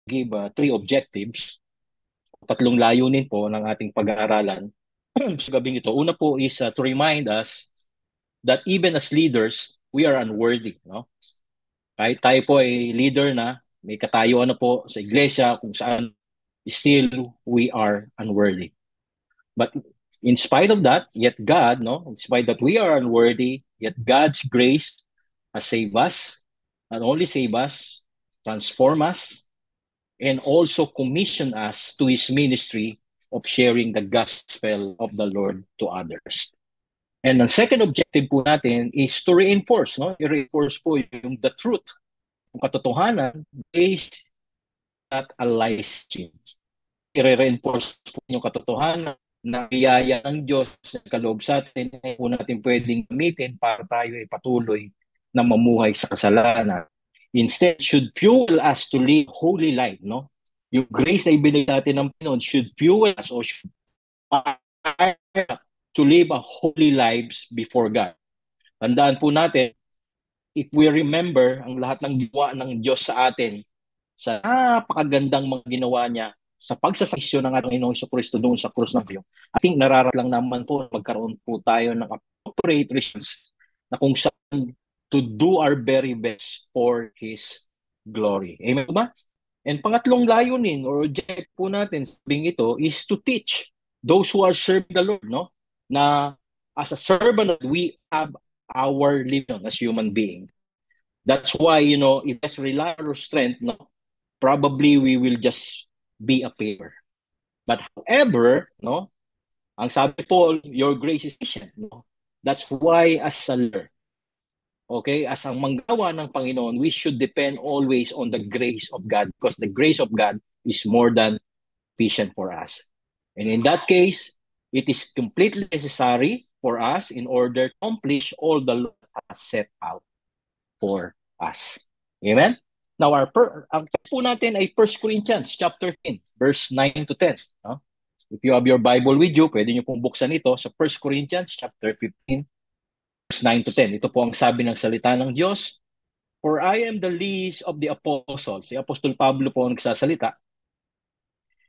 give three objectives, tatlong layunin po ng ating pag-aaralan sa gabing ito. Una po is to remind us that even as leaders, we are unworthy. No? Kahit tayo po ay leader na, may katayuan na po sa iglesia kung saan still we are unworthy. But in spite of that, yet God, no, in spite that we are unworthy, yet God's grace has saved us, not only save us, transform us, and also commission us to His ministry of sharing the gospel of the Lord to others. And ang second objective po natin is to reinforce, no? I-reinforce po yung the truth, yung katotohanan based at a life change. I-reinforce po yung katotohanan na biyaya ng Diyos na kaloob sa atin ay po natin pwedeng gamitin para tayo ay patuloy na mamuhay sa kasalanan. Instead, should fuel us to live holy life, no? Yung grace na ibinigay natin ng Panginoon should fuel us or should to live a holy lives before God. Tandaan po natin, if we remember ang lahat ng ginawa ng Diyos sa atin, sa napakagandang mga ginawa niya, sa pagsasakrisyo ng ating Panginoong Kristo doon sa krus ng Panginoon, I think nararamdaman lang naman po magkaroon po tayo ng appropriate reasons na kung saan to do our very best for His glory. Amen po ba? And pangatlong layunin or object po natin sa sabing ito is to teach those who are serving the Lord, no? Na as a servant, we have our living as human being. That's why, if let's rely on our strength, no, probably we will just be a paper. But however, no, ang sabi Paul, your grace is sufficient. No? That's why as a leader, okay, as ang manggawa ng Panginoon, we should depend always on the grace of God because the grace of God is more than sufficient for us. And in that case, it is completely necessary for us in order to accomplish all the Lord has set out for us. Amen? Now, ang text po natin ay 1 Corinthians chapter 10, verse 9 to 10. No? If you have your Bible with you, pwede nyo pong buksan ito sa 1 Corinthians chapter 15, verse 9 to 10. Ito po ang sabi ng salita ng Diyos. For I am the least of the apostles. Si Apostol Pablo po ang nagsasalita.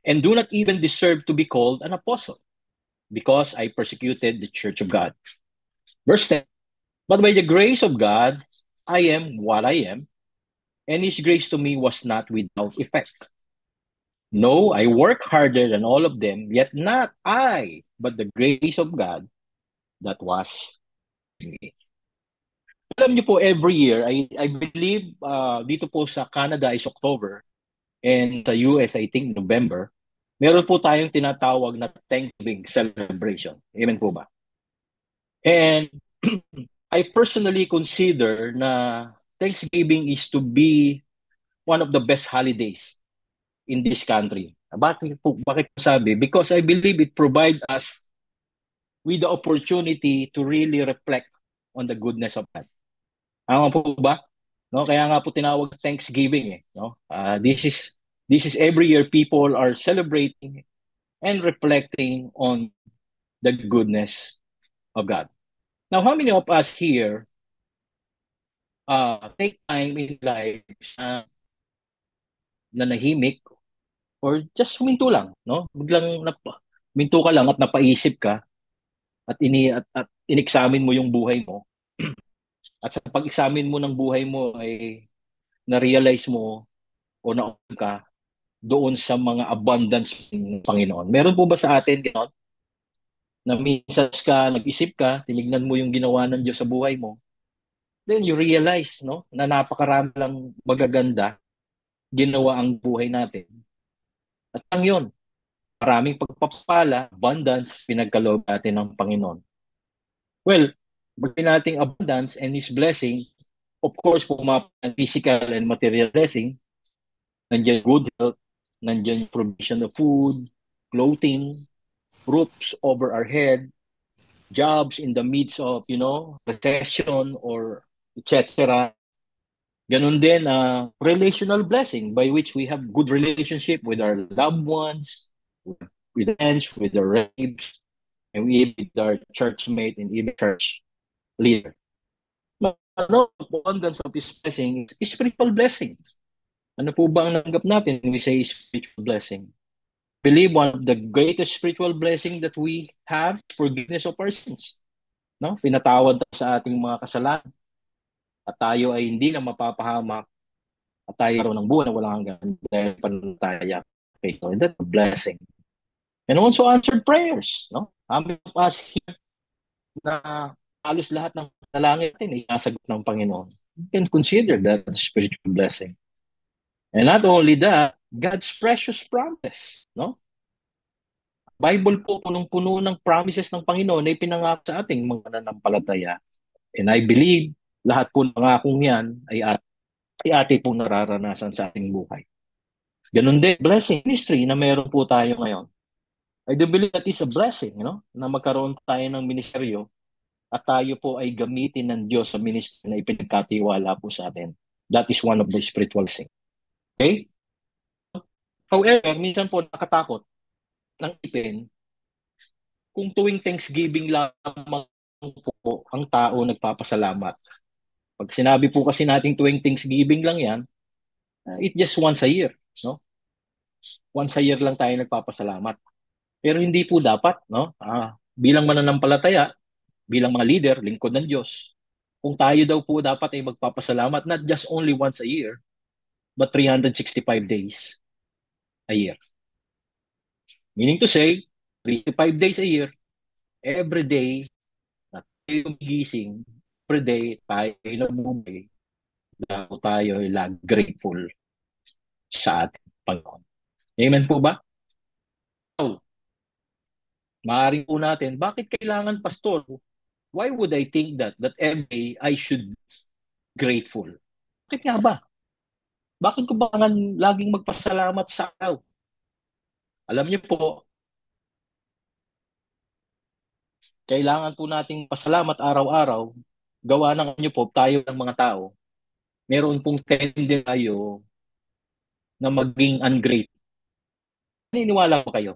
And do not even deserve to be called an apostle because I persecuted the church of God. Verse 10. But by the grace of God, I am what I am, and His grace to me was not without effect. No, I work harder than all of them, yet not I, but the grace of God that was in me. Alam niyo po, every year, I believe dito po sa Canada is October, and sa US, I think November, meron po tayong tinatawag na Thanksgiving celebration. Amen po ba? And I personally consider na Thanksgiving is to be one of the best holidays in this country. Bakit po sabi? Because I believe it provides us with the opportunity to really reflect on the goodness of God. Tama po ba? No, kaya nga po tinawag Thanksgiving no? This is every year people are celebrating and reflecting on the goodness of God. Now, how many of us here take time in life na nanahimik or just huminto lang, no? Biglang huminto ka lang at napaisip ka at in-examine mo yung buhay mo. At sa pag-examine mo ng buhay mo ay na-realize mo o na ka doon sa mga abundance ng Panginoon. Meron po ba sa atin gano'n? Na minsan ka, nag-isip ka, tinignan mo yung ginawa ng Diyos sa buhay mo, then you realize, no, na napakarami lang magaganda ginawa ang buhay natin. At ang yun, maraming pagpapala, abundance, pinagkaloob natin ng Panginoon. Well, bagay nating abundance and His blessing, of course, pumapag ang physical and material blessing, nandiyan good health, nandiyan provision of food, clothing, roofs over our head, jobs in the midst of, recession or etc. Ganun din, relational blessing by which we have good relationship with our loved ones, with friends, with our relatives, and we with our church mate and even church leader. Abundance of His blessing is spiritual blessings. Ano po ba ang natanggap natin when we say spiritual blessing? Believe one of the greatest spiritual blessing that we have, forgiveness of our sins. No? Pinatawad sa ating mga kasalanan at tayo ay hindi na mapapahamak at tayo ng buhay na walang hanggan dahil pananampalataya kay God. That's a blessing. And also answered prayers. No? How many of us here na halos lahat ng dalangin natin ay nasagot ng Panginoon? You can consider that a spiritual blessing. And not only that, God's precious promises. No? Bible po punong-puno ng promises ng Panginoon na ipinangako sa ating mga nananampalataya. And I believe lahat po ng pangakong yan ay ate pong nararanasan sa ating buhay. Ganun din, blessing ministry na meron po tayo ngayon. I do believe that is a blessing, na magkaroon tayo ng ministeryo at tayo po ay gamitin ng Diyos sa ministry na ipinagkatiwala po sa atin. That is one of the spiritual things. Okay? However, minsan po nakatakot ng ipin kung tuwing Thanksgiving lamang po ang tao nagpapasalamat. Pag sinabi po kasi natin tuwing Thanksgiving lang yan, it just once a year. No? Once a year lang tayo nagpapasalamat. Pero hindi po dapat. No? Bilang mananampalataya, bilang mga leader, lingkod ng Diyos, kung tayo daw po dapat ay magpapasalamat not just only once a year, but 365 days a year. Meaning to say, 365 days a year, every day, na tayo gising, every day, tayo nabubuhay, tayo ay grateful sa ating Panginoon. Amen po ba? So, maaaring po natin, bakit kailangan, Pastor? Why would I think that every day I should be grateful? Bakit nga ba? Bakit ko ba laging magpasalamat sa araw? Alam niyo po, kailangan po nating pasalamat araw-araw. Gawa ng niyo po, tayo ng mga tao, meron pong tendency tayo na maging ungrateful. Naniniwala po kayo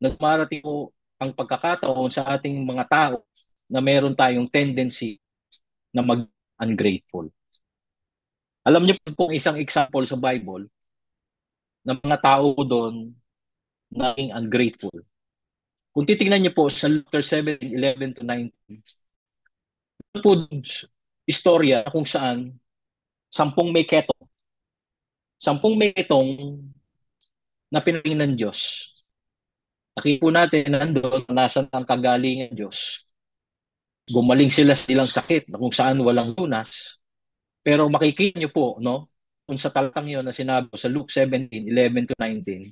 na dumarating po ang pagkakataon sa ating mga tao na meron tayong tendency na mag-ungrateful. Alam niyo po isang example sa Bible ng mga tao doon na naging ungrateful. Kung titingnan niyo po sa Luke 7:11 to 19, ito po istorya kung saan 10 may ketong. 10 may ketong na pinaling ng Diyos. Nakita po natin nandoon nasan ang kagalingan ng Diyos. Gumaling sila sa ilang sakit na kung saan walang lunas. Pero makikita niyo po, kung sa talatang yun na sinabi sa Luke 17:11 to 19,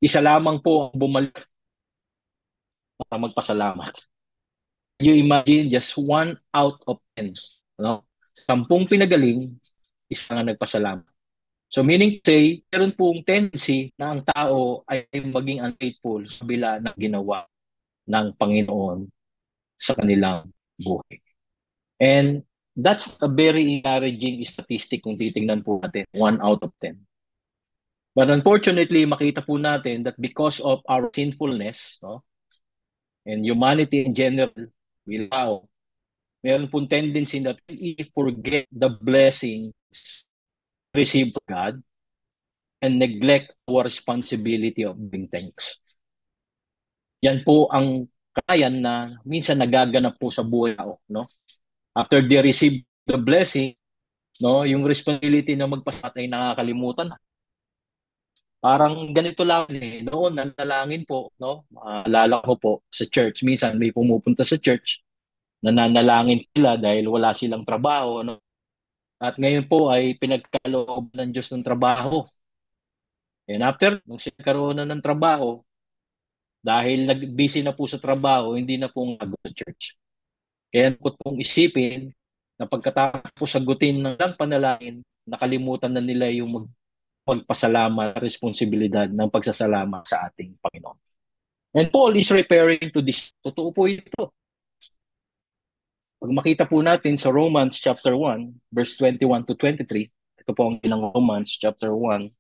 isa lamang po ang bumalik para magpasalamat. You imagine just 1 out of 10. 10 pinagaling, isa nga nagpasalamat. So meaning to say, meron pong tendency na ang tao ay maging unfaithful sa kabila ng ginawa ng Panginoon sa kanilang buhay. And that's a very encouraging statistic kung titingnan po natin, 1 out of 10. But unfortunately, makita po natin that because of our sinfulness, and humanity in general, meron pong tendency that we forget the blessings received from God and neglect our responsibility of giving thanks. Yan po ang kakayan na minsan nagaganap po sa buhay tao, After they receive the blessing, yung responsibility na magpasalamat ay nakakalimutan na. Parang ganito lang noon nanalangin po, alala ko po sa church, minsan may pumupunta sa church, nananalangin sila dahil wala silang trabaho, At ngayon po ay pinagkaloob ng Diyos ng trabaho. And after, nung sinakaroon na ng trabaho, dahil nag-busy na po sa trabaho, hindi na po nag sa church. Kaya ko pong isipin na pagkatapos sagutin ng panalangin, nakalimutan na nila yung magpasalamat, responsibilidad ng pagsasalamat sa ating Panginoon. And Paul is referring to this. Totoo po ito. Pag makita po natin sa Romans chapter 1, verse 21 to 23, ito po ang ilang Romans chapter 1,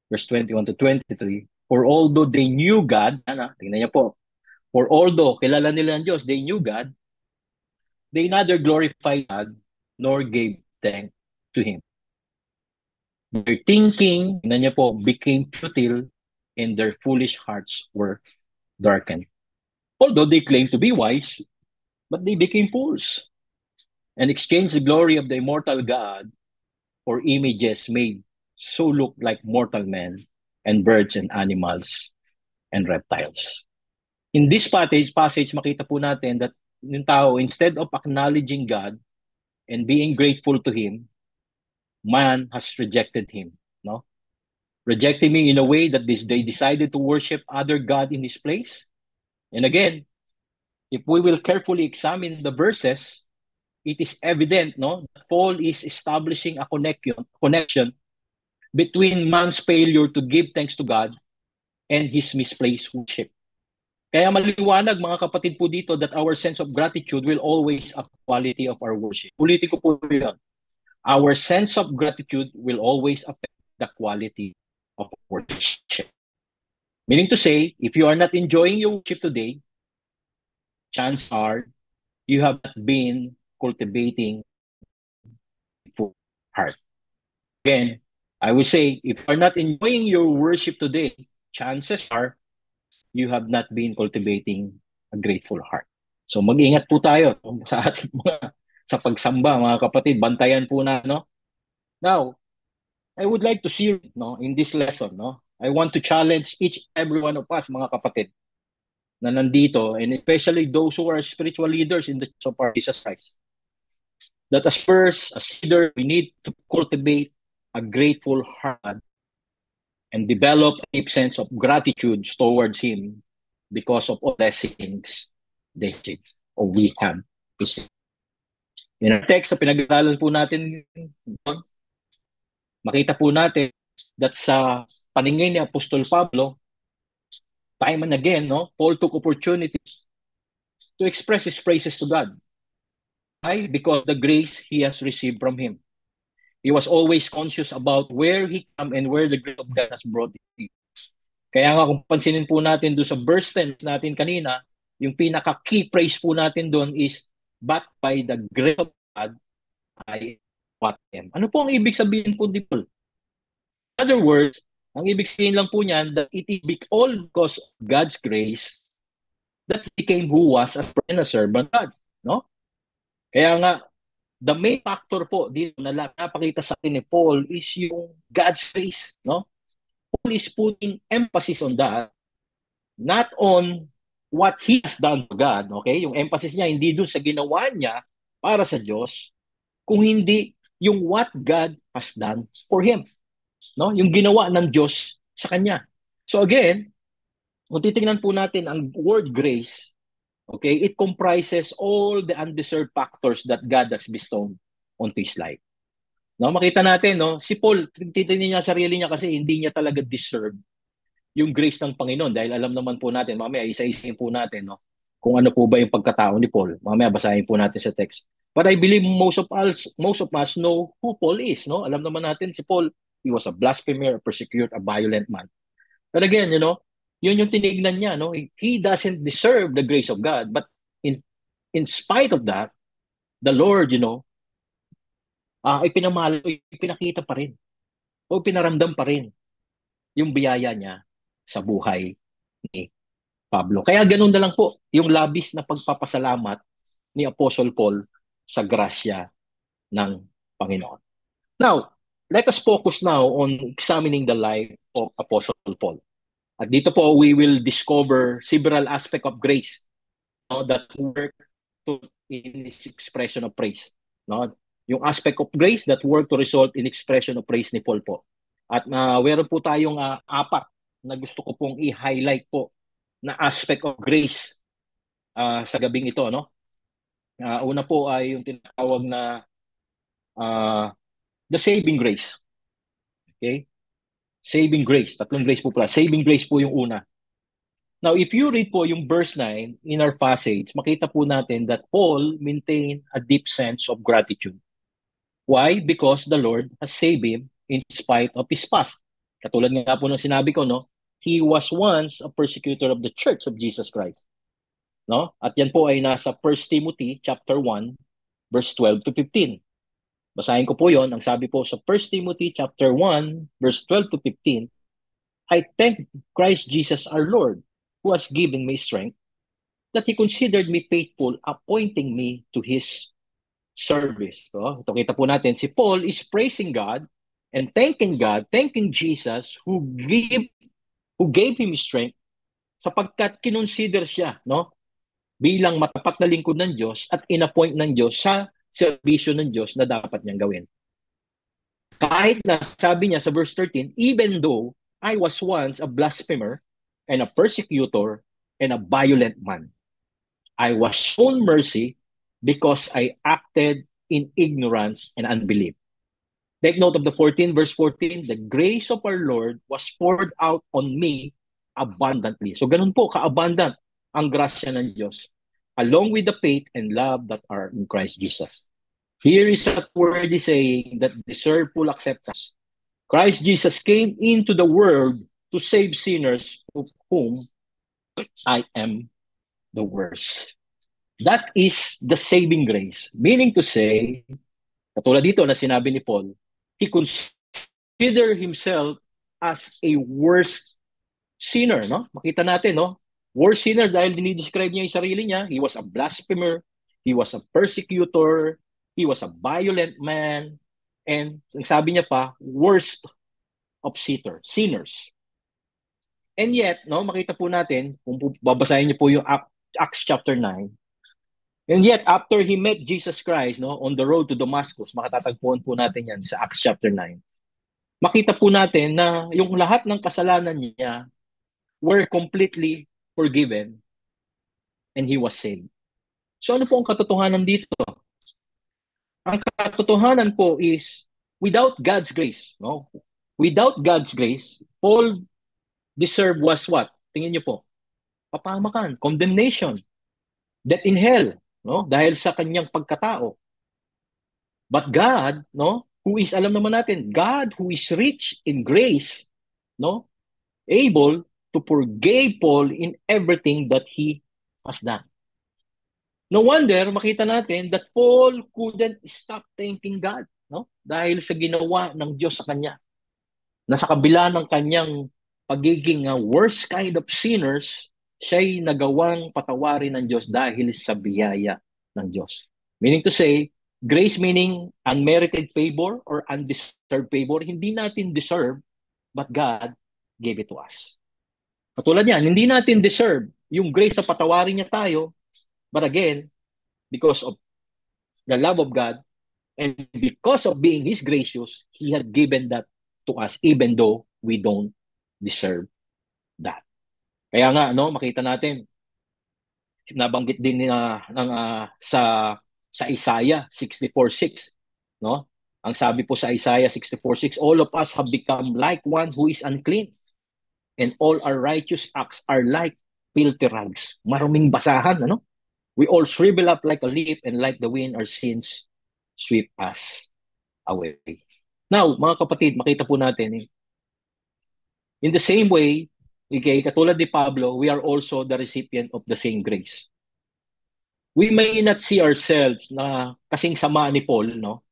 verse 21 to 23, for although they knew God, tingnan niyo po, for although kilala nila ng Diyos, they knew God, they neither glorified God nor gave thanks to Him. Their thinking, tingnan niyo po, became futile and their foolish hearts were darkened. Although they claimed to be wise, but they became fools and exchanged the glory of the immortal God for images made so look like mortal men and birds and animals and reptiles. In this passage makita po natin that yung tao, instead of acknowledging God and being grateful to Him, man has rejected Him. No? Rejecting Him in a way that they decided to worship other God in His place. And again, if we will carefully examine the verses, it is evident that Paul is establishing a connection between man's failure to give thanks to God and his misplaced worship. Kaya maliwanag mga kapatid po dito that our sense of gratitude will always affect the quality of our worship. Ulitin ko po yun. Our sense of gratitude will always affect the quality of worship. Meaning to say, if you are not enjoying your worship today, chances are you have not been cultivating a full heart. Again, I would say, if you are not enjoying your worship today, chances are you have not been cultivating a grateful heart. So mag-ingat po tayo sa ating sa pagsamba, mga kapatid. Bantayan po na, no? Now, I would like to see, in this lesson, I want to challenge each every one of us, mga kapatid, na nandito, and especially those who are spiritual leaders in the Church of our Jesus Christ, that as leader, we need to cultivate a grateful heart and develop a deep sense of gratitude towards Him because of all blessings they receive or we have received. In our text, sa pinag-aralan po natin, makita po natin that sa paningin ni Apostol Pablo, time and again, Paul took opportunities to express his praises to God. Why? Because the grace he has received from Him. He was always conscious about where he came and where the grace of God has brought him. Kaya nga kung pansinin po natin doon sa verse 10 natin kanina, yung pinaka-key praise po natin doon is, but by the grace of God, I what am. Ano po ang ibig sabihin po di Paul? In other words, ang ibig sabihin lang po niyan, that it is all because of God's grace that he became who was as a servant of God. No? Kaya nga, the main factor po dito na napakita sa atin ni Paul is yung God's grace. No? Paul is putting emphasis on that, not on what he has done to God. Okay? Yung emphasis niya hindi doon sa ginawa niya para sa Diyos, kung hindi yung what God has done for him. No? Yung ginawa ng Diyos sa kanya. So again, kung titingnan po natin ang word grace, okay, it comprises all the undeserved factors that God has bestowed onto his life. No, makita natin, si Paul, titingnan niya sarili niya kasi hindi niya talaga deserve yung grace ng Panginoon dahil alam naman po natin, mamaya isa-isahin po natin, kung ano po ba yung pagkatao ni Paul. Mamaya basahin po natin sa text. But I believe most of us know who Paul is, no? Alam naman natin si Paul, he was a blasphemer, a persecutor, a violent man. But again, yun yung tinignan niya, he doesn't deserve the grace of God, but in spite of that, the Lord, ipinakita pa rin o pinaramdam pa rin yung biyaya niya sa buhay ni Pablo. Kaya ganun na lang po yung labis na pagpapasalamat ni Apostle Paul sa grasya ng Panginoon. Now, let us focus now on examining the life of Apostle Paul. At dito po, we will discover several aspects of grace that work in this expression of praise. No? Yung aspect of grace that work to result in expression of praise ni Paul po. At meron po tayong apat na gusto ko pong i-highlight po na aspect of grace sa gabing ito. Una po ay yung tinatawag na the saving grace. Okay? Saving grace. Tatlong grace po pala. Saving grace po yung una. Now, if you read po yung verse 9 in our passage, makita po natin that Paul maintained a deep sense of gratitude. Why? Because the Lord has saved him in spite of his past. Katulad nga po ng sinabi ko, he was once a persecutor of the Church of Jesus Christ. No? At yan po ay nasa 1 Timothy chapter 1, verse 12 to 15. Basahin ko po yon. Ang sabi po sa 1 Timothy chapter 1, verse 12 to 15, I thank Christ Jesus our Lord, who has given me strength, that He considered me faithful, appointing me to His service. So, ito kita po natin, si Paul is praising God and thanking Jesus who gave him strength sapagkat kinonsider siya, no? Bilang matapat na lingkod ng Diyos at inappoint ng Diyos sa serbisyo ng Diyos na dapat niyang gawin. Kahit na sabi niya sa verse 13, even though I was once a blasphemer and a persecutor and a violent man, I was shown mercy because I acted in ignorance and unbelief. Take note of the 14, verse 14, the grace of our Lord was poured out on me abundantly. So ganun po, ka-abundant ang grasya ng Diyos, along with the faith and love that are in Christ Jesus. Here is a worthy saying that deserve full acceptance. Christ Jesus came into the world to save sinners, of whom I am the worst. That is the saving grace. Meaning to say, katulad dito na sinabi ni Paul, he considered himself as a worst sinner, no? Makita natin, no? Worst sinners dahil dinidescribe niya yung sarili niya. He was a blasphemer, he was a persecutor, he was a violent man, and sabi niya pa, worst of sinners. And yet, no, makita po natin, kung babasahin niyo po yung Acts chapter 9, and yet, after he met Jesus Christ, no, on the road to Damascus, makatatagpuan po natin yan sa Acts chapter 9. Makita po natin na yung lahat ng kasalanan niya were completely forgiven and he was saved. So ano po ang katotohanan dito? Ang katotohanan po is without God's grace, no? Without God's grace, Paul deserved was what? Tingin niyo po. Kapahamakan, condemnation, death in hell, no? Dahil sa kanyang pagkatao. But God, no, who is, alam naman natin, God who is rich in grace, no, able to forgive Paul in everything that he has done. No wonder, makita natin that Paul couldn't stop thanking God, no? Dahil sa ginawa ng Diyos sa kanya. Nasa kabila ng kanyang pagiging worst kind of sinners, siya'y nagawang patawarin ng Diyos dahil sa biyaya ng Diyos. Meaning to say, grace meaning unmerited favor or undeserved favor. Hindi natin deserve, but God gave it to us. Katulad yan, hindi natin deserve yung grace sa patawarin niya tayo, but again, because of the love of God and because of being His gracious, He had given that to us even though we don't deserve that. Kaya nga, no, makita natin, nabanggit din sa Isaiah 64:6, no? Ang sabi po sa Isaiah 64:6, all of us have become like one who is unclean, and all our righteous acts are like filthy rags. Maruming basahan, ano? We all shrivel up like a leaf, and like the wind, our sins sweep us away. Now, mga kapatid, makita po natin, in the same way, okay, katulad ni Pablo, we are also the recipient of the same grace. We may not see ourselves na kasing sama ni Paul, no?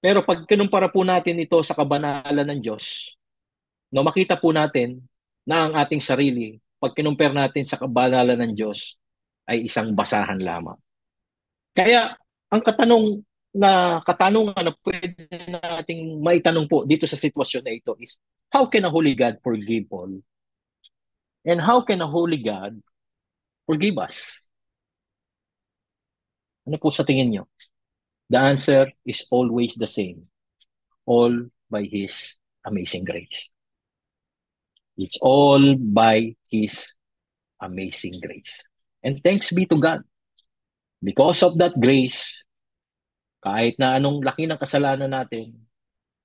Pero pag kinumpara po natin ito sa kabanalan ng Diyos, no, makita po natin na ang ating sarili, pag kinumpara natin sa kabanalan ng Diyos, ay isang basahan lamang. Kaya ang katanungan na pwede nating maitanong po dito sa sitwasyon na ito is, how can a holy God forgive all? And how can a holy God forgive us? Ano po sa tingin nyo? The answer is always the same. All by His amazing grace. It's all by His amazing grace. And thanks be to God. Because of that grace, kahit na anong laki ng kasalanan natin,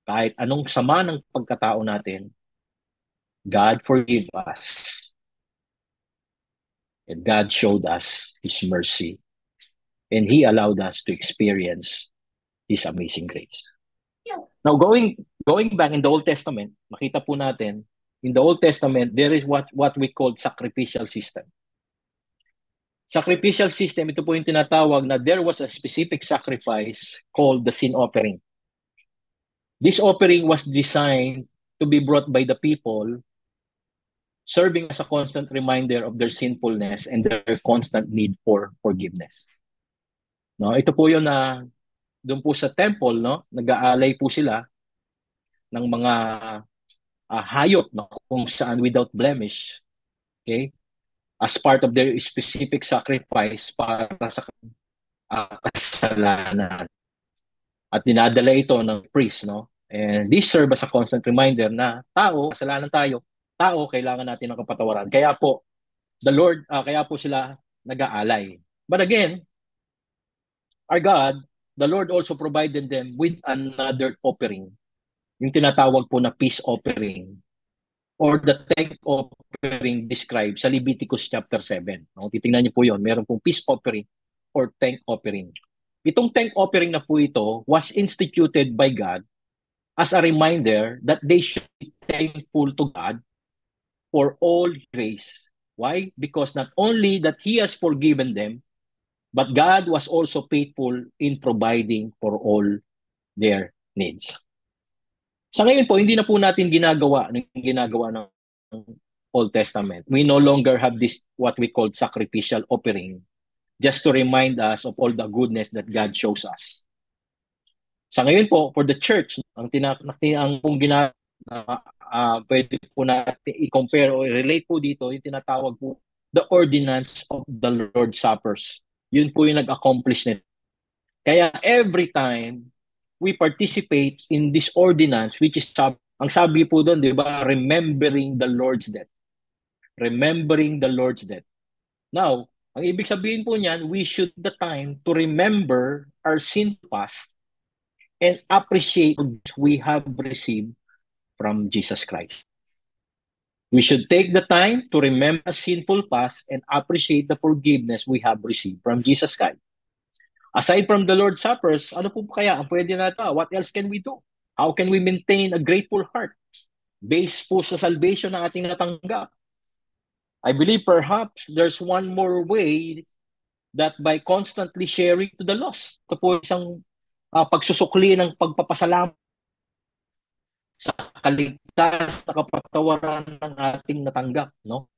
kahit anong sama ng pagkatao natin, God forgave us. And God showed us His mercy. And He allowed us to experience His amazing grace. Now, going back in the Old Testament, makita po natin, in the Old Testament, there is what we call sacrificial system. Sacrificial system, ito po yung tinatawag na there was a specific sacrifice called the sin offering. This offering was designed to be brought by the people, serving as a constant reminder of their sinfulness and their constant need for forgiveness. No, ito po yun na doon po sa temple, no, nag-aalay po sila ng mga hayop, no, kung saan without blemish, okay, as part of their specific sacrifice para sa kasalanan. At dinadala ito ng priest, no? And this serve as a constant reminder na tao, kasalanan tayo, tao, kailangan natin ng kapatawaran. Kaya po, the Lord, kaya po sila nag-aalay. But again, our God, the Lord also provided them with another offering. Yung tinatawag po na peace offering or the thank offering described sa Leviticus chapter 7. No? Titingnan niyo po yon. Meron pong peace offering or thank offering. Itong thank offering na po ito was instituted by God as a reminder that they should be thankful to God for all grace. Why? Because not only that He has forgiven them, but God was also faithful in providing for all their needs. Sa ngayon po, hindi na po natin ginagawa ng Old Testament. We no longer have this what we call sacrificial offering just to remind us of all the goodness that God shows us. Sa ngayon po, for the church, pwede po natin i-compare o i-relate po dito, yung tinatawag po, the ordinance of the Lord's Suppers. Yun po yung nag-accomplish nito. Kaya every time we participate in this ordinance, which is, ang sabi po doon, di ba, remembering the Lord's death. Remembering the Lord's death. Now, ang ibig sabihin po niyan, we should the time to remember our sin past and appreciate what we have received from Jesus Christ. We should take the time to remember a sinful past and appreciate the forgiveness we have received from Jesus Christ. Aside from the Lord's Suppers, ano po kaya ang pwede natin? What else can we do? How can we maintain a grateful heart based po sa salvation na ating natanggap? I believe perhaps there's one more way that by constantly sharing to the lost. Ito po isang pagsusukli ng pagpapasalamat sa kaligtas na kapatawaran ng ating natanggap. No?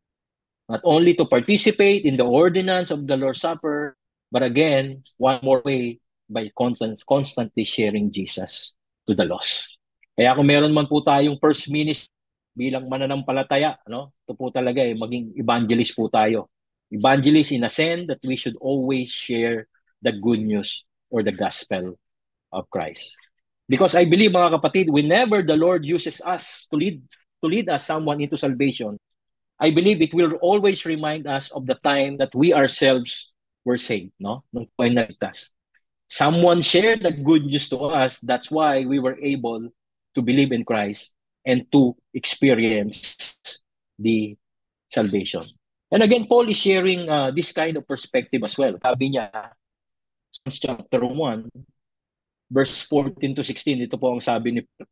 Not only to participate in the ordinance of the Lord's Supper, but again, one more way, by constantly sharing Jesus to the lost. Kaya kung meron man po tayong first ministry bilang mananampalataya, no? Ito po talaga maging evangelist po tayo. Evangelist in a sense that we should always share the good news or the gospel of Christ. Because I believe, mga kapatid, whenever the Lord uses us to lead us someone into salvation, I believe it will always remind us of the time that we ourselves were saved, no? Nung po ay naligtas. Someone shared the good news to us, that's why we were able to believe in Christ and to experience the salvation. And again, Paul is sharing this kind of perspective as well. Sabi niya, chapter 1, verse 14 to 16, ito po ang sabi ni Paul.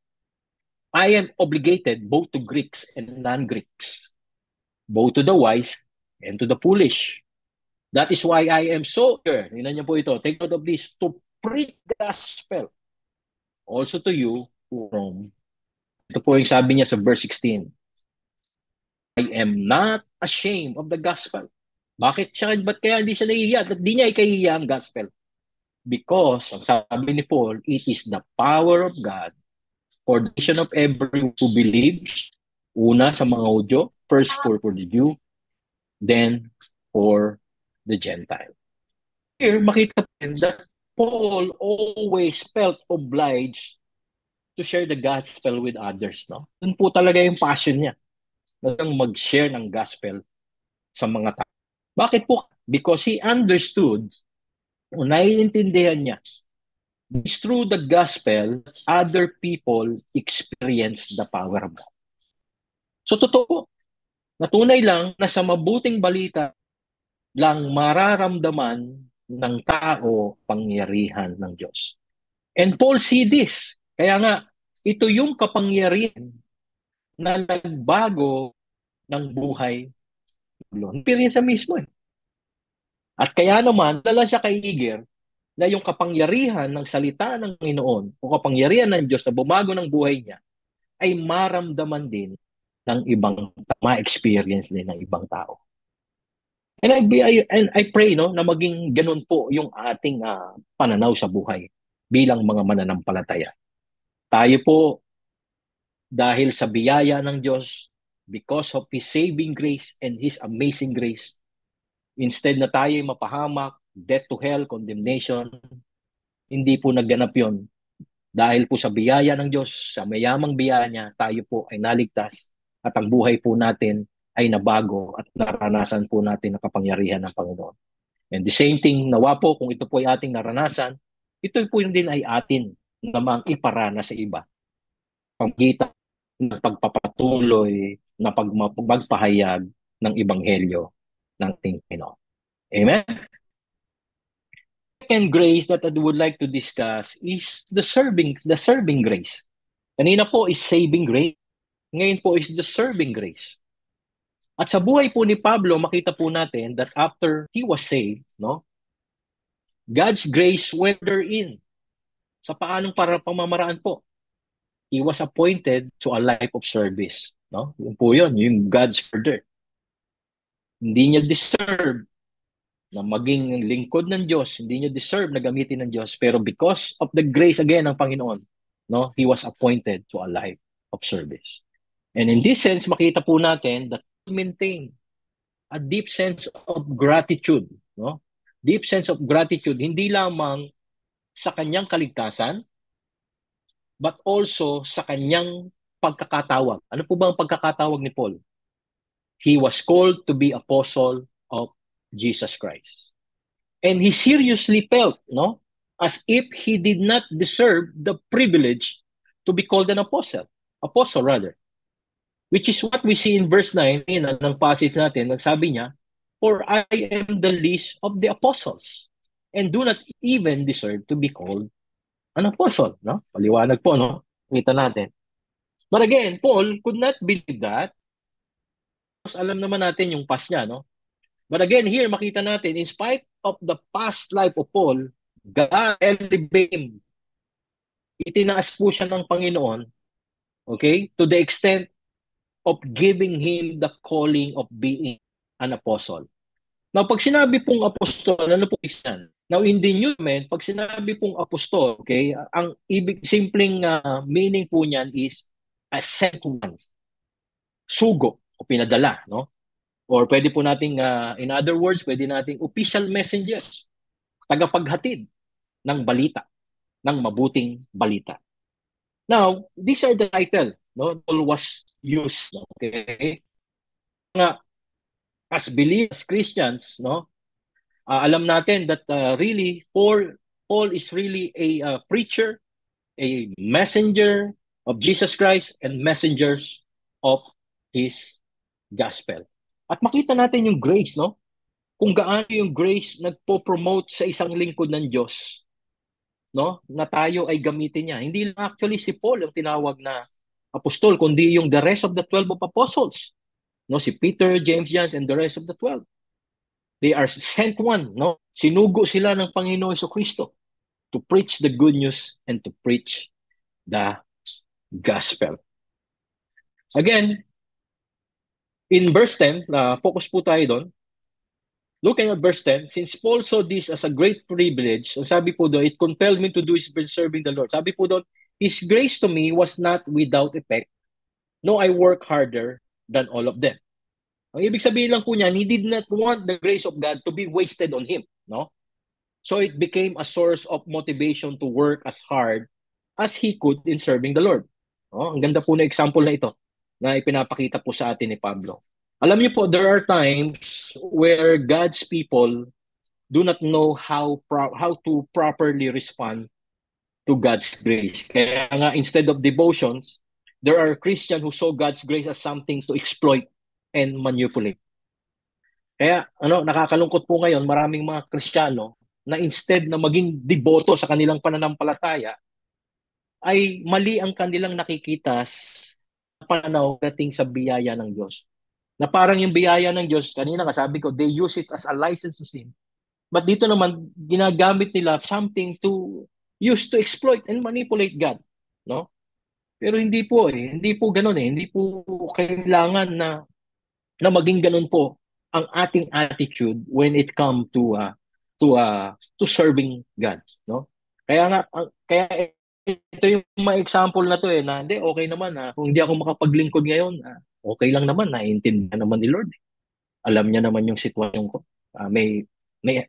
I am obligated both to Greeks and non-Greeks, both to the wise and to the foolish. That is why I am so eager. Tingnan niyo po ito. Take note of this. To preach the gospel also to you who Rome. Ito po yung sabi niya sa verse 16. I am not ashamed of the gospel. Bakit siya? Ba't kaya hindi siya nahihiya? Ba't di niya ikahihiya ang gospel? Because, ang sabi ni Paul, it is the power of God for the nation of everyone who believes. Una sa mga Hudyo, first for the Jew, then for the Gentile. Here, makita po that Paul always felt obliged to share the gospel with others. No? Yun po talaga yung passion niya. Mag-share ng gospel sa mga tao. Bakit po? Because he understood, o naiintindihan niya, it's through the gospel, other people experience the power of God. So totoo, natunay lang na sa mabuting balita lang mararamdaman ng tao pangyarihan ng Diyos. And Paul see this. Kaya nga, ito yung kapangyarihan na nagbago ng buhay. Experience mismo. At kaya naman, lala siya kay Iger na yung kapangyarihan ng salita ng Panginoon o kapangyarihan ng Diyos na bumago ng buhay niya ay maramdaman din ng ibang, ma-experience din ng ibang tao. And I pray no, na maging ganun po yung ating pananaw sa buhay bilang mga mananampalataya. Tayo po, dahil sa biyaya ng Diyos, because of His saving grace and His amazing grace, instead na tayo mapahamak, death to hell, condemnation, hindi po nagganap yon. Dahil po sa biyaya ng Diyos, sa mayamang biyaya niya, tayo po ay naligtas at ang buhay po natin ay nabago at naranasan po natin ang kapangyarihan ng Panginoon. And the same thing, nawa po, kung ito po ay ating naranasan, ito po yung din ay atin namang iparana sa iba. Pagkita ng pagpapatuloy na pagpahayag ng Ebanghelyo ng ating Panginoon. Amen? Second grace that I would like to discuss is the serving grace. Kanina po is saving grace. Ngayon po is the serving grace. At sa buhay po ni Pablo, makita po natin that after he was saved, no, God's grace went in. Sa paanong pamamaraan po? He was appointed to a life of service. No? Yun po yun, yung God's order. Hindi niya deserve na maging lingkod ng Diyos, hindi niya deserve na gamitin ng Diyos, pero because of the grace again ng Panginoon, no, he was appointed to a life of service. And in this sense, makita po natin that he maintain a deep sense of gratitude, no? Deep sense of gratitude, hindi lamang sa kanyang kaligtasan, but also sa kanyang pagkakatawag. Ano po ba ang pagkakatawag ni Paul? He was called to be apostle of Jesus Christ. And he seriously felt, no, as if he did not deserve the privilege to be called an apostle rather. Which is what we see in verse 9 ng passage natin, nagsabi niya, for I am the least of the apostles and do not even deserve to be called an apostle. No? Paliwanag po, no? Kita natin. But again, Paul could not believe that. Alam naman natin yung past niya, no? But again, here makita natin, in spite of the past life of Paul, God elevated him. Itinaas po siya ng Panginoon, okay, to the extent of giving him the calling of being an apostle. Now, pag sinabi pong apostol, ano po yan? Now, in the New Testament, pag sinabi pong apostol, okay, ang simpleng meaning po niyan is a sent one. Sugo o pinadala, no? Or pwede po nating, in other words, pwede nating official messengers, tagapaghatid ng balita, ng mabuting balita. Now, these are the title, no? Paul was used, okay? Nga, as believers, Christians, no? Alam natin that really Paul is really a preacher, a messenger of Jesus Christ and messengers of His gospel. At makita natin yung grace, no? Kung gaano yung grace nagpo-promote sa isang lingkod ng Diyos, no? Na tayo ay gamitin niya. Hindi lang actually si Paul ang tinawag na apostol, kundi yung the rest of the 12 of apostles. No, si Peter, James, John, and the rest of the 12. They are sent one, no? Sinugo sila ng Panginoon Jesucristo to preach the good news and to preach the gospel. Again, in verse 10, focus po tayo doon. Looking at verse 10, since Paul saw this as a great privilege, sabi po doon, it compelled me to do his best serving the Lord. Sabi po doon, His grace to me was not without effect. No, I work harder than all of them. Ang ibig sabihin lang po niyan, he did not want the grace of God to be wasted on him, no? So it became a source of motivation to work as hard as he could in serving the Lord. Oh, ang ganda po na example na ito na ipinapakita po sa atin ni Pablo. Alam niyo po, there are times where God's people do not know how to properly respond to God's grace. Kaya nga, instead of devotions, there are Christians who saw God's grace as something to exploit and manipulate. Kaya nakakalungkot po ngayon, maraming mga Kristiyano na instead na maging deboto sa kanilang pananampalataya, ay mali ang kanilang nakikita sa pananaw dating sa biyaya ng Diyos. Na parang yung biyaya ng Diyos, kanina nga sabi ko, they use it as a license to sin. But dito naman, ginagamit nila something to use to exploit and manipulate God. No? Pero hindi po eh. Hindi po ganun eh. Hindi po kailangan na maging ganun po ang ating attitude when it come to serving God, no? Kaya nga kaya ito yung mga example na to eh na hindi okay naman kung hindi ako makapaglingkod ngayon, okay lang naman, naiintindihan naman ni Lord. Alam niya naman yung sitwasyon ko. May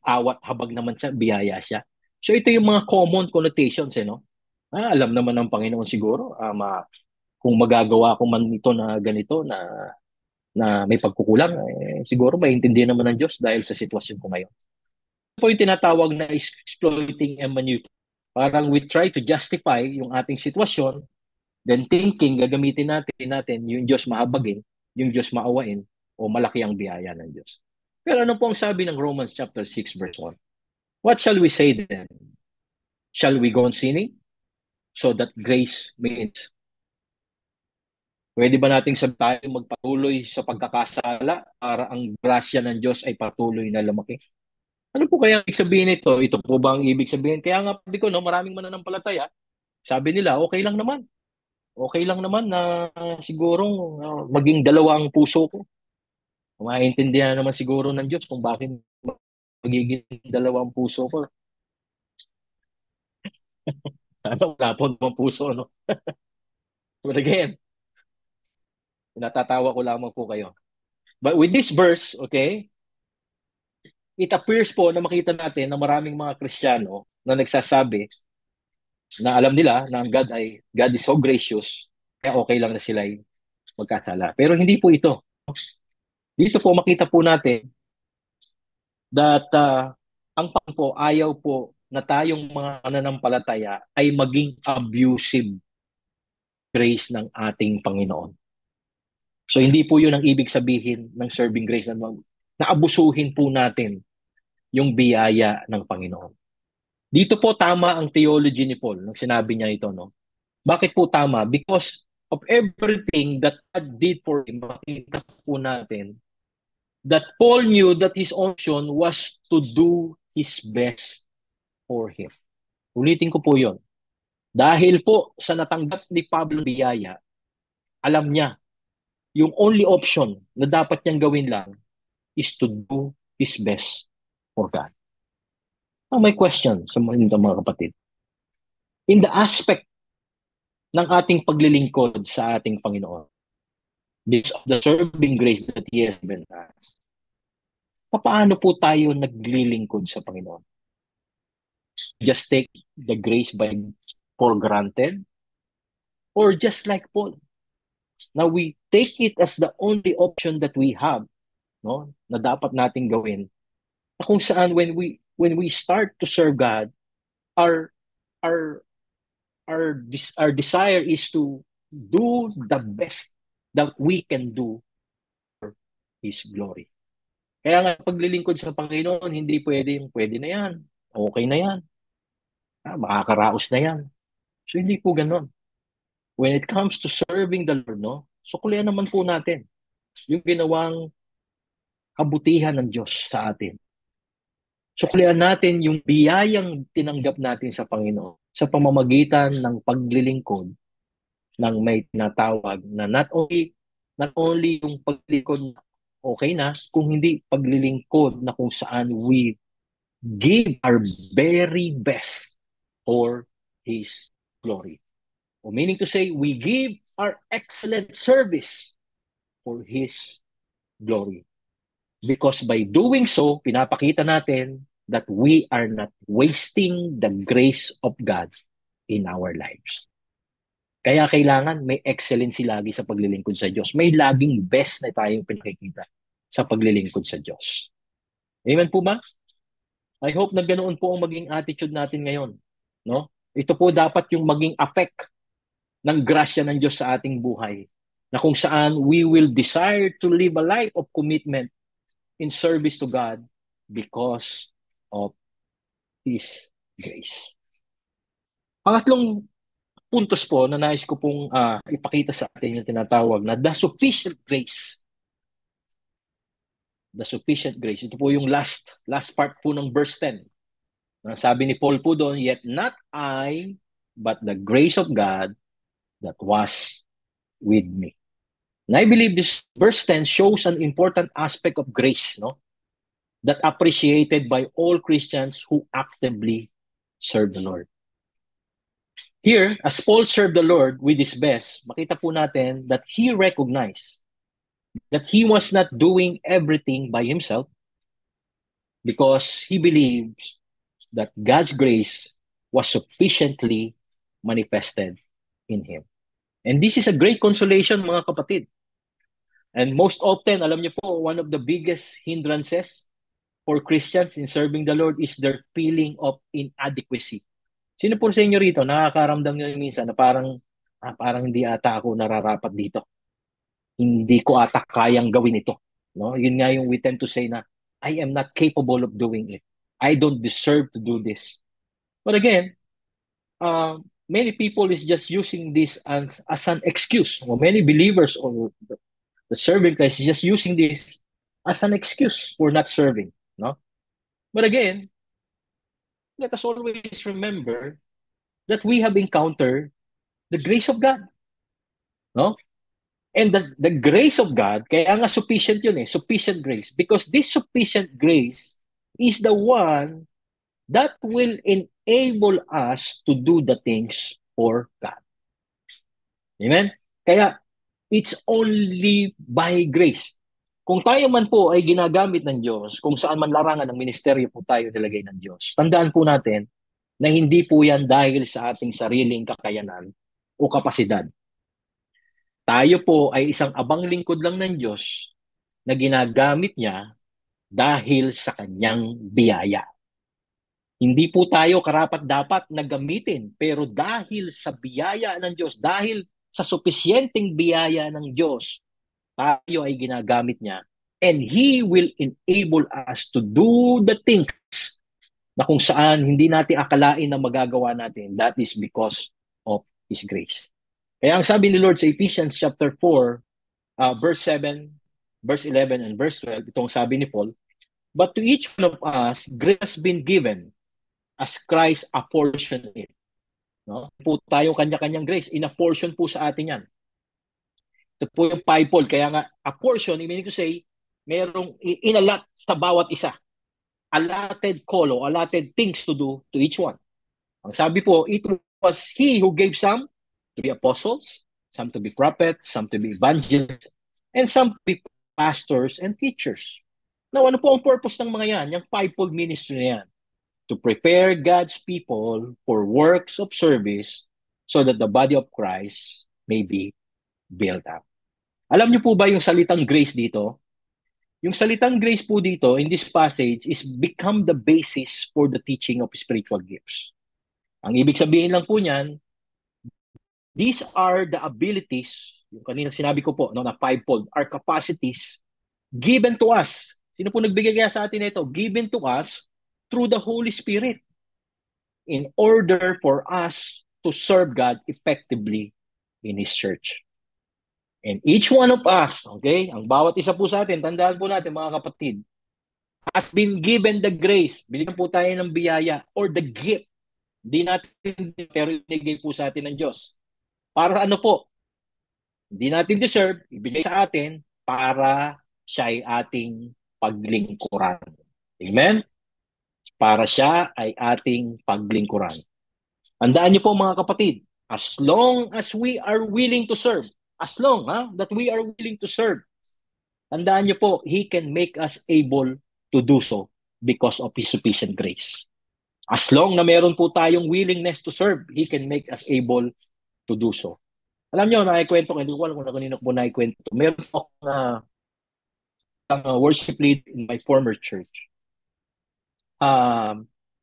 awat habag naman sa biyaya siya. So ito yung mga common connotations eh no. Alam naman ng Panginoon siguro kung magagawa ko man ito na ganito na may pagkukulang, siguro maintindihan naman ng Diyos dahil sa sitwasyon ko ngayon. Ito po yung tinatawag na exploiting and manipulating. Parang we try to justify yung ating sitwasyon, then thinking, gagamitin natin yung Diyos mahabagin, yung Diyos maawain, o malaki ang biyaya ng Diyos. Pero ano po ang sabi ng Romans chapter 6 verse 1? What shall we say then? Shall we go on sinning so that grace may increase? Pwede ba nating sabi tayo magpatuloy sa pagkakasala para ang grasya ng Diyos ay patuloy na lumaki? Ano po kaya ibig sabihin nito? Ito po ba ang ibig sabihin? Kaya nga di ko, no, maraming mananampalataya, sabi nila, okay lang naman. Okay lang naman na sigurong maging dalawa ang puso ko. Maintindihan naman siguro ng Diyos kung bakit magiging dalawa ang puso ko. Sana wala po ang puso, no? But again, natatawa ko lamang po kayo. But with this verse, okay, it appears po na makita natin na maraming mga Kristiyano na nagsasabi na alam nila na ang God is so gracious, kaya okay lang na sila ay magkasala. Pero hindi po ito. Dito po makita po natin that ang Panginoon po ayaw po na tayong mga mananampalataya ay maging abusive grace ng ating Panginoon. So hindi po yun ang ibig sabihin ng serving grace na abusuhin po natin yung biyaya ng Panginoon. Dito po tama ang theology ni Paul nung sinabi niya ito, no? Bakit po tama? Because of everything that God did for him, makita po natin that Paul knew that his option was to do his best for him. Ulitin ko po yon. Dahil po sa natanggap ni Pablo biyaya, alam niya, yung only option na dapat niyang gawin lang is to do his best for God. May question sa mga kapatid. In the aspect ng ating paglilingkod sa ating Panginoon, because of the serving grace that He has given us, paano po tayo naglilingkod sa Panginoon? Just take the grace for granted? Or just like Paul, now we take it as the only option that we have, no, na dapat nating gawin, na kung saan when we start to serve God, our our our desire is to do the best that we can do for His glory. Kaya nga paglilingkod sa Panginoon, hindi pwede na yan, okay na yan, makakaraos na yan. So hindi po ganon. When it comes to serving the Lord, no, suklian naman po natin yung ginawang kabutihan ng Diyos sa atin. Suklian natin yung biyayang tinanggap natin sa Panginoon sa pamamagitan ng paglilingkod ng may tinatawag na not only yung paglilingkod okay na, kung hindi paglilingkod na kung saan we give our very best for His glory. O meaning to say, we give our excellent service for His glory. Because by doing so, pinapakita natin that we are not wasting the grace of God in our lives. Kaya kailangan may excellency lagi sa paglilingkod sa Diyos. May laging best na tayong pinakikita sa paglilingkod sa Diyos. Amen po ba? I hope na ganoon po ang maging attitude natin ngayon. No? Ito po dapat yung maging effect ng grasya ng Diyos sa ating buhay. Na kung saan we will desire to live a life of commitment in service to God because of His grace. Pangatlong puntos po na nais ko pong ipakita sa atin yung tinatawag na the sufficient grace the sufficient grace. Ito po yung last part po ng verse 10. Sabi ni Paul po doon, yet not I, but the grace of God that was with me. And I believe this verse 10 shows an important aspect of grace, no? That appreciated by all Christians who actively serve the Lord. Here, as Paul served the Lord with his best, makita po natin that he recognized that he was not doing everything by himself because he believes that God's grace was sufficiently manifested in him. And this is a great consolation, mga kapatid. And most often, alam niyo po, one of the biggest hindrances for Christians in serving the Lord is their feeling of inadequacy. Sino po sa inyo rito, nakakaramdam niyo minsan na parang hindi ata ako nararapat dito. Hindi ko ata kayang gawin ito. No? Yun nga yung we tend to say na, I am not capable of doing it. I don't deserve to do this. But again, many people is just using this as an excuse. Or many believers or the serving Christ is just using this as an excuse for not serving. No? But again, let us always remember that we have encountered the grace of God. No? And the grace of God, kaya nga sufficient yun sufficient grace. Because this sufficient grace is the one that will enable us to do the things for God. Amen? Kaya, it's only by grace. Kung tayo man po ay ginagamit ng Diyos, kung saan man larangan ng ministeryo po tayo nilagay ng Diyos, tandaan po natin na hindi po yan dahil sa ating sariling kakayanan o kapasidad. Tayo po ay isang abang lingkod lang ng Diyos na ginagamit niya dahil sa kanyang biyaya. Hindi po tayo karapat-dapat na gamitin, pero dahil sa biyaya ng Diyos, dahil sa supisyenteng biyaya ng Diyos, tayo ay ginagamit niya. And He will enable us to do the things na kung saan hindi natin akalain na magagawa natin. That is because of His grace. Kaya ang sabi ni Lord sa Ephesians chapter 4, verse 7, verse 11, and verse 12, itong sabi ni Paul, but to each one of us, grace has been given as Christ apportioned it. No? Po tayo kanya-kanyang grace. In-apportion po sa atin yan. Ito po yung fivefold. Kaya nga, apportion, meaning to say, merong inalat sa bawat isa. Allotted call o allotted things to do to each one. Ang sabi po, it was He who gave some to be apostles, some to be prophets, some to be evangelists, and some to be pastors and teachers. Now, ano po ang purpose ng mga yan? Yung fivefold ministry na yan. To prepare God's people for works of service so that the body of Christ may be built up. Alam niyo po ba yung salitang grace dito? Yung salitang grace po dito in this passage is become the basis for the teaching of spiritual gifts. Ang ibig sabihin lang po niyan, these are the abilities, yung kanina sinabi ko po, no, na fivefold, are capacities given to us. Sino po nagbigay kaya sa atin ito? Given to us through the Holy Spirit in order for us to serve God effectively in His church. And each one of us, okay, ang bawat isa po sa atin, tandaan po natin mga kapatid, has been given the grace. Binigyan po tayo ng biyaya or the gift. Hindi natin, pero ibigay po sa atin ng Diyos. Para ano po? Hindi natin deserve, ibigay sa atin para siya ay ating paglingkuran. Amen? Para siya ay ating paglingkuran. Tandaan niyo po mga kapatid, as long as we are willing to serve, as long that we are willing to serve, tandaan niyo po, He can make us able to do so because of His sufficient grace. As long na meron po tayong willingness to serve, He can make us able to do so. Alam niyo, nakikwento ko, hindi ko alam kung kanino po nakikwento. Meron po akong worship lead in my former church.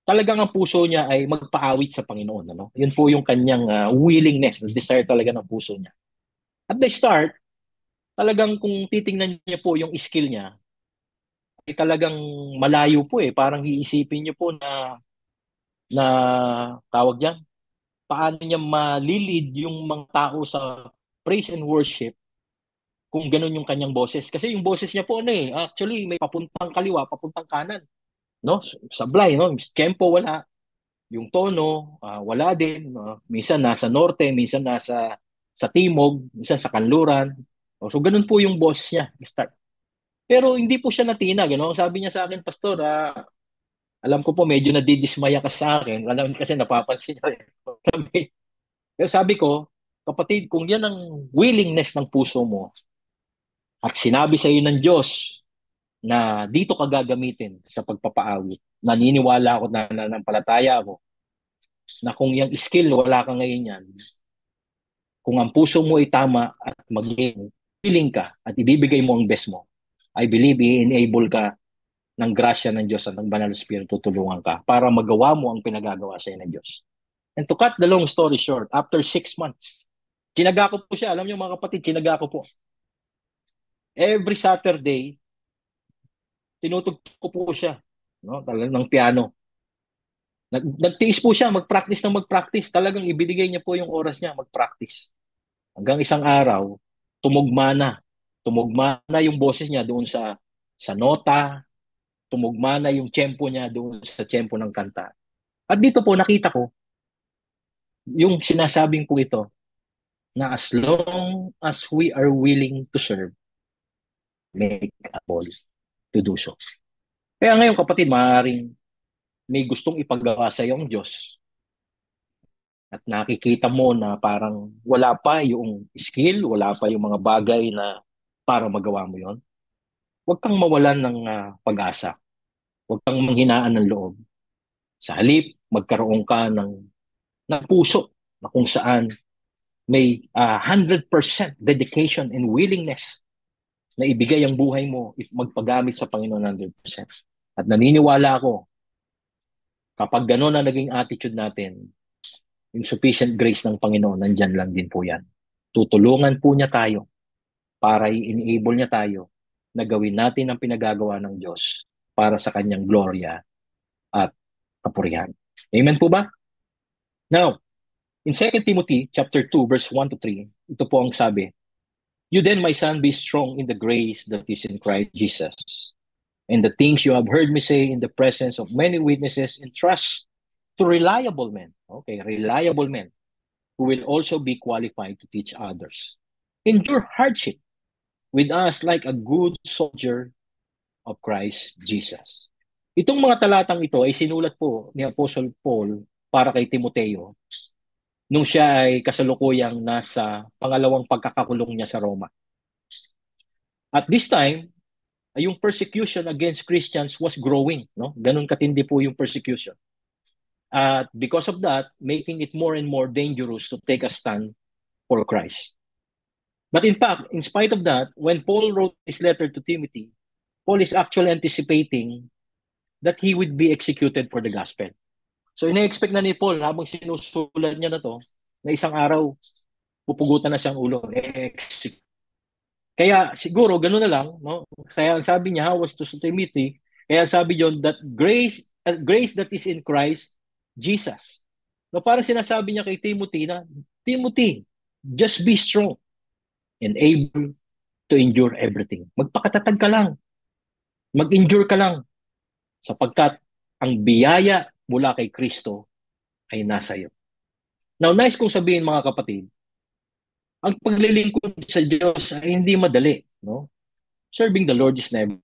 Talagang ang puso niya ay magpaawit sa Panginoon. Ano? Yun po yung kanyang willingness, desire talaga ng puso niya. At the start, talagang kung titingnan niya po yung skill niya, ay talagang malayo po eh. Parang iisipin niyo po na tawag diyan, paano niya malilid yung mga tao sa praise and worship kung ganun yung kanyang boses. Kasi yung boses niya po, actually, may papuntang kaliwa, papuntang kanan. No? Sablay, no? Tempo, wala. Yung tono, wala din. Minsan nasa norte, minsan nasa sa timog, minsan sa kanluran. So, ganun po yung boses niya. Start. Pero hindi po siya natina. Gano? Sabi niya sa akin, Pastor, alam ko po medyo nadidismaya ka sa akin. Alam kasi napapansin niya rin. Pero sabi ko, kapatid, kung yan ang willingness ng puso mo at sinabi sa iyo ng Diyos na dito ka gagamitin sa pagpapaawit, naniniwala ako na nananampalataya ako na kung yung skill wala ka ngayon yan, kung ang puso mo ay tama at maging willing ka at ibibigay mo ang best mo, I believe i-enable ka ng grasya ng Diyos at ng Banal na Espiritu tutulungan ka para magawa mo ang pinagagawa sa iyo ng Diyos. And to cut the long story short, after 6 months, kinaga ko po siya. Alam niyo mga kapatid, kinaga ko po. Every Saturday, tinutugtog ko po siya, no? Talagang ng piano. Nagtiis po siya, mag-practice ng mag-practice. Talagang ibinigay niya po yung oras niya, mag-practice. Hanggang isang araw, tumugma na. Tumugma na yung boses niya doon sa nota, tumugma na yung tempo niya doon sa tempo ng kanta. At dito po nakita ko yung sinasabing po ito na as long as we are willing to serve, make a call to do so. Kaya ngayon kapatid, maaaring may gustong ipagawa sa iyo ang Diyos at nakikita mo na parang wala pa yung skill, wala pa yung mga bagay na para magawa mo yon. Huwag kang mawalan ng pag-asa. Huwag kang manghinaan ng loob. Sa halip, magkaroon ka ng puso na kung saan may 100% dedication and willingness na ibigay ang buhay mo if magpagamit sa Panginoon 100%. At naniniwala ako, kapag gano'n na naging attitude natin, yung sufficient grace ng Panginoon, nandyan lang din po yan. Tutulungan po niya tayo para i-enable niya tayo na gawin natin ang pinagagawa ng Diyos para sa kanyang gloria at kapurihan. Amen po ba? Now, in 2 Timothy chapter 2, verse 1 to 3, ito po ang sabi, "You then, my son, be strong in the grace that is in Christ Jesus. And the things you have heard me say in the presence of many witnesses, entrust to reliable men." Okay, reliable men who will also be qualified to teach others. Endure hardship with us like a good soldier of Christ Jesus. Itong mga talatang ito ay sinulat po ni Apostle Paul para kay Timoteo nung siya ay kasalukuyang nasa pangalawang pagkakakulong niya sa Roma. At this time, yung persecution against Christians was growing, no? Ganun katindi po yung persecution. At because of that, making it more and more dangerous to take a stand for Christ. But in fact, in spite of that, when Paul wrote his letter to Timothy, Paul is actually anticipating that he would be executed for the gospel. So ina-expect na ni Paul habang sinusulat niya na to, na isang araw, pupugutan na siyang ulo. Kaya siguro gano'n na lang, no? Kaya ang sabi niya, how was to Timothy, kaya sabi John, that grace that is in Christ Jesus. No, parang sinasabi niya kay Timothy na, Timothy, just be strong and able to endure everything. Magpakatatag ka lang. Mag-endure ka lang. Sapagkat ang biyaya mula kay Kristo ay nasa iyo. Now, nice kong sabihin mga kapatid, ang paglilingkod sa Diyos ay hindi madali. No? Serving the Lord is never.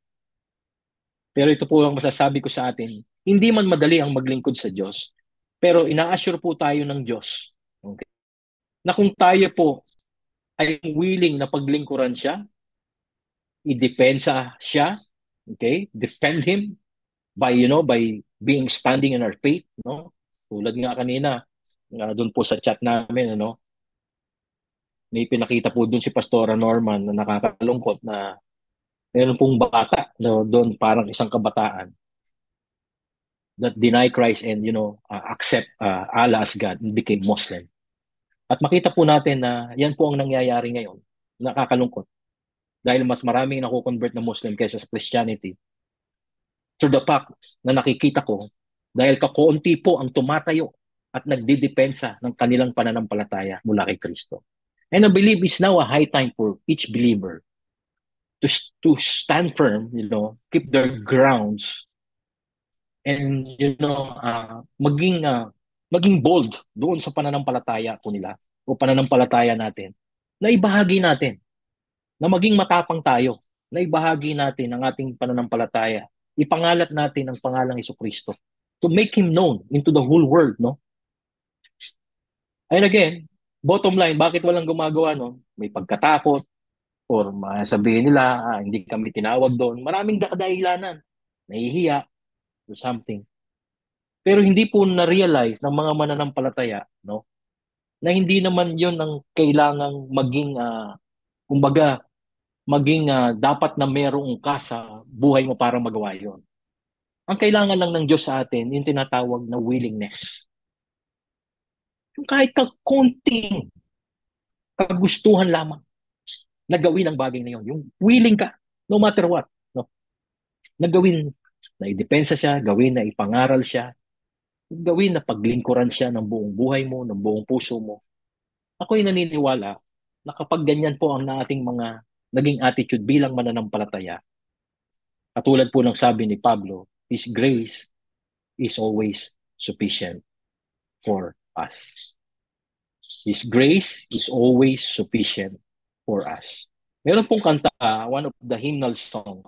Pero ito po ang masasabi ko sa atin, hindi man madali ang maglingkod sa Diyos, pero ina-assure po tayo ng Diyos. Okay? Na kung tayo po ay willing na paglingkuran siya, i-depensa siya, okay? Defend him by being standing in our faith, no? Tulad nga kanina, doon po sa chat namin, ano, may pinakita po doon si Pastora Norman na nakakalungkot na meron pong bata no, doon parang isang kabataan that deny Christ and accept Allah as God and became Muslim. At makita po natin na yan po ang nangyayari ngayon. Nakakalungkot. Dahil mas maraming nakukonvert na Muslim kaysa sa Christianity. Through the fact na nakikita ko, dahil kakaunti po ang tumatayo at nagdidepensa ng kanilang pananampalataya mula kay Kristo. And I believe it's now a high time for each believer to stand firm, keep their grounds, and maging bold doon sa pananampalataya po nila o pananampalataya natin, na ibahagi natin, na maging matapang tayo, na ibahagi natin ang ating pananampalataya, ipangalat natin ang pangalang Jesucristo to make Him known into the whole world, no? And again, bottom line, bakit walang gumagawa, no? May pagkatakot, or sabihin nila, hindi kami tinawag doon. Maraming dahilanan, nahihiya, or something. Pero hindi po na-realize ng mga mananampalataya, no, na hindi naman yon ang kailangang maging, kumbaga, maging dapat na merong ka sa buhay mo para magawa yon. Ang kailangan lang ng Diyos sa atin, yung tinatawag na willingness. Yung kahit konting kagustuhan lamang na gawin ang bagay na yon. Yung willing ka, no matter what. No? Na gawin, na idepensa siya, gawin na ipangaral siya, gawin na paglingkuran siya ng buong buhay mo, ng buong puso mo. Ako'y naniniwala na kapag ganyan po ang ating mga naging attitude bilang mananampalataya, katulad po ng sabi ni Pablo, His grace is always sufficient for us. His grace is always sufficient for us. Meron pong kanta, one of the hymnal song,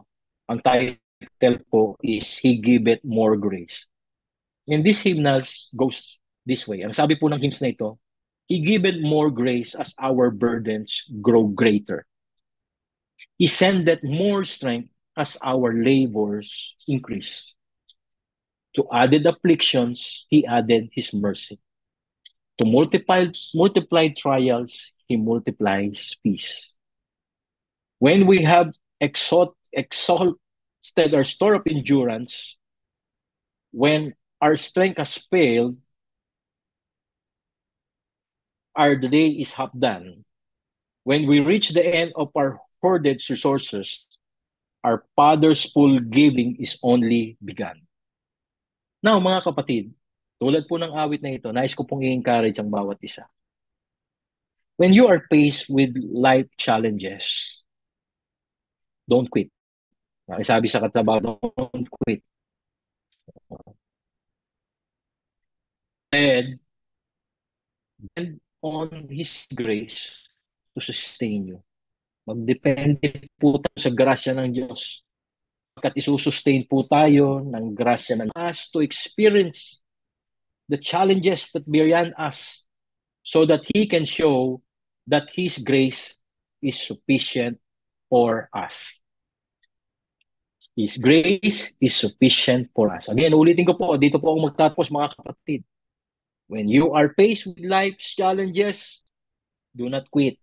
ang title po is He Giveth More Grace. And this hymnals goes this way. Ang sabi po ng hymns na ito, He giveth more grace as our burdens grow greater. He sendeth more strength as our labors increase. To added afflictions, He added His mercy. To multiply trials, He multiplies peace. When we have exhausted our store of endurance, when our strength has failed, our day is half done. When we reach the end of our hoarded resources, our Father's full giving is only begun. Now, mga kapatid, tulad po ng awit na ito, nais ko pong i-encourage ang bawat isa. When you are faced with life challenges, don't quit. Sabi sa katabaho, don't quit. And depend on His grace to sustain you. Magdepende po tayo sa grasya ng Diyos. Pagkat isusustain po tayo ng grasya ng us to experience the challenges that beyond us so that He can show that His grace is sufficient for us. His grace is sufficient for us. Again, ulitin ko po, dito po ako magtatapos mga kapatid. When you are faced with life's challenges, do not quit.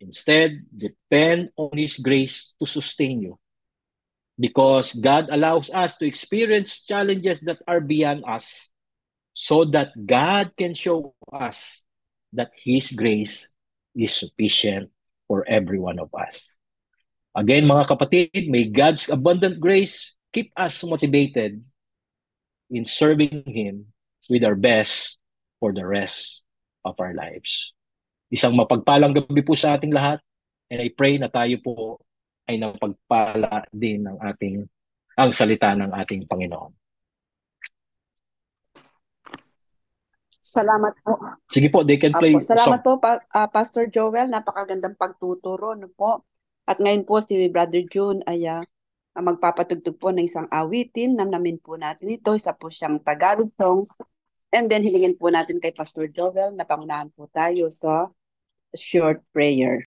Instead, depend on His grace to sustain you. Because God allows us to experience challenges that are beyond us so that God can show us that His grace is sufficient for every one of us. Again, mga kapatid, may God's abundant grace keep us motivated in serving Him with our best for the rest of our lives. Isang mapagpalang gabi po sa ating lahat, and I pray na tayo po ay napagpala din ang salita ng ating Panginoon. Salamat po. Sige po, they can play. Salamat po, Pastor Joel. Napakagandang pagtuturo. Po. At ngayon po si Brother June ay magpapatugtog po ng isang awitin. Namnamin po natin ito. Isa po siyang Tagalog song. And then hilingin po natin kay Pastor Joel na pangunahan po tayo sa short prayer.